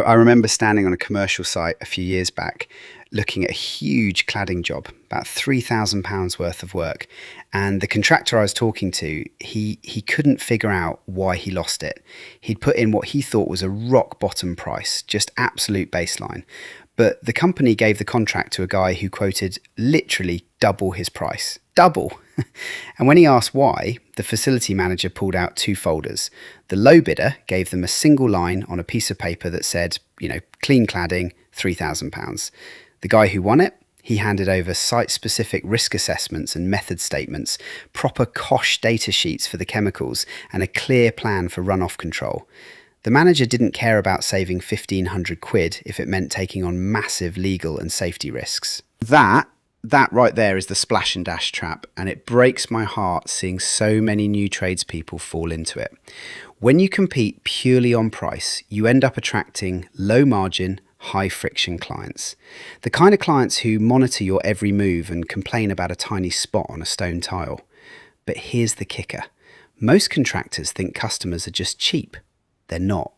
I remember standing on a commercial site a few years back, looking at a huge cladding job, about £3,000 worth of work. And the contractor I was talking to, he couldn't figure out why he lost it. He'd put in what he thought was a rock bottom price, just absolute baseline. But the company gave the contract to a guy who quoted literally double his price. Double! And when he asked why, the facility manager pulled out 2 folders. The low bidder gave them a single line on a piece of paper that said, clean cladding, £3,000. The guy who won it, he handed over site-specific risk assessments and method statements, proper COSHH data sheets for the chemicals, and a clear plan for runoff control. The manager didn't care about saving £1,500 if it meant taking on massive legal and safety risks. That right there is the splash and dash trap, and it breaks my heart seeing so many new tradespeople fall into it. When you compete purely on price, you end up attracting low margin, high friction clients. The kind of clients who monitor your every move and complain about a tiny spot on a stone tile. But here's the kicker. Most contractors think customers are just cheap. They're not.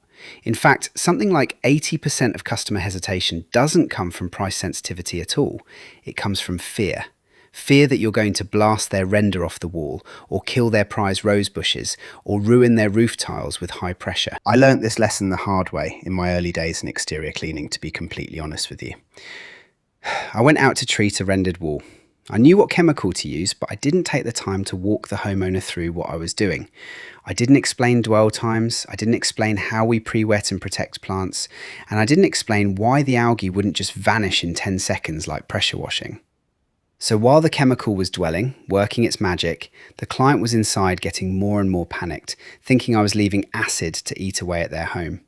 In fact, something like 80% of customer hesitation doesn't come from price sensitivity at all. It comes from fear. Fear that you're going to blast their render off the wall, or kill their prize rose bushes, or ruin their roof tiles with high pressure. I learnt this lesson the hard way in my early days in exterior cleaning, to be completely honest with you. I went out to treat a rendered wall. I knew what chemical to use, but I didn't take the time to walk the homeowner through what I was doing. I didn't explain dwell times, I didn't explain how we pre-wet and protect plants, and I didn't explain why the algae wouldn't just vanish in 10 seconds like pressure washing. So while the chemical was dwelling, working its magic, the client was inside getting more and more panicked, thinking I was leaving acid to eat away at their home.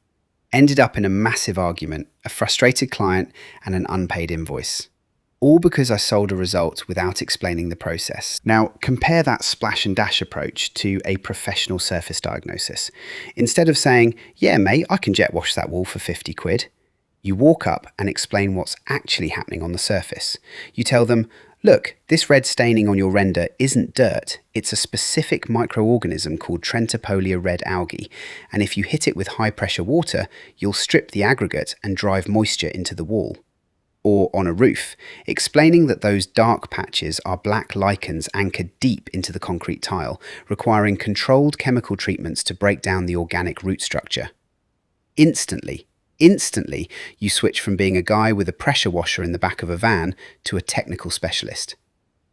Ended up in a massive argument, a frustrated client, and an unpaid invoice. All because I sold a result without explaining the process. Now, compare that splash and dash approach to a professional surface diagnosis. Instead of saying, yeah mate, I can jet wash that wall for £50, you walk up and explain what's actually happening on the surface. You tell them, look, this red staining on your render isn't dirt, it's a specific microorganism called Trentopolia red algae, and if you hit it with high pressure water, you'll strip the aggregate and drive moisture into the wall. Or on a roof, explaining that those dark patches are black lichens anchored deep into the concrete tile, requiring controlled chemical treatments to break down the organic root structure. Instantly, you switch from being a guy with a pressure washer in the back of a van to a technical specialist.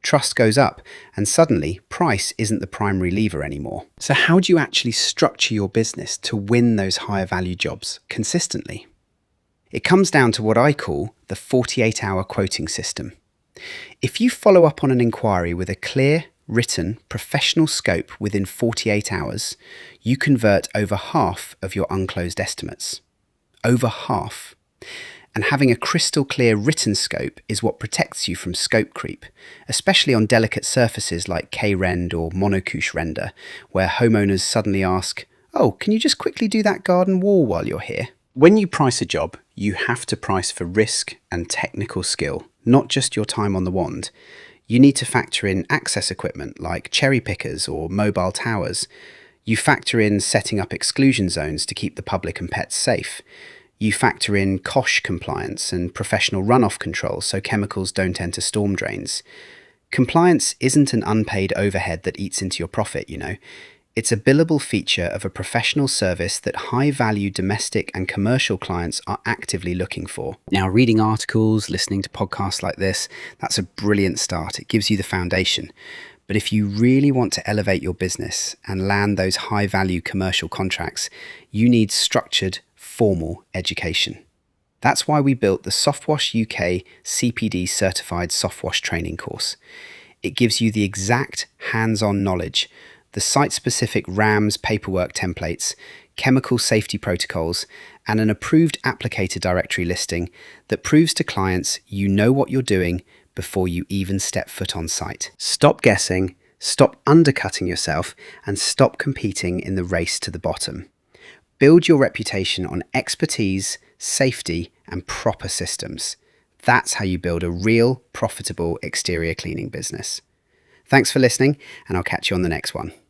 Trust goes up, and suddenly price isn't the primary lever anymore. So how do you actually structure your business to win those higher value jobs consistently? It comes down to what I call the 48-hour quoting system. If you follow up on an inquiry with a clear, written, professional scope within 48 hours, you convert over half of your unclosed estimates. Over half. And having a crystal clear written scope is what protects you from scope creep, especially on delicate surfaces like K-rend or monocouche render, where homeowners suddenly ask, oh, can you just quickly do that garden wall while you're here? When you price a job, you have to price for risk and technical skill, not just your time on the wand. You need to factor in access equipment like cherry pickers or mobile towers. You factor in setting up exclusion zones to keep the public and pets safe. You factor in COSHH compliance and professional runoff control so chemicals don't enter storm drains. Compliance isn't an unpaid overhead that eats into your profit, It's a billable feature of a professional service that high-value domestic and commercial clients are actively looking for. Now, reading articles, listening to podcasts like this, that's a brilliant start. It gives you the foundation. But if you really want to elevate your business and land those high-value commercial contracts, you need structured, formal education. That's why we built the Softwash UK CPD Certified Softwash Training course. It gives you the exact hands-on knowledge, the site-specific RAMs paperwork templates, chemical safety protocols, and an approved applicator directory listing that proves to clients you know what you're doing before you even step foot on site. Stop guessing, stop undercutting yourself, and stop competing in the race to the bottom. Build your reputation on expertise, safety, and proper systems. That's how you build a real, profitable exterior cleaning business. Thanks for listening, and I'll catch you on the next one.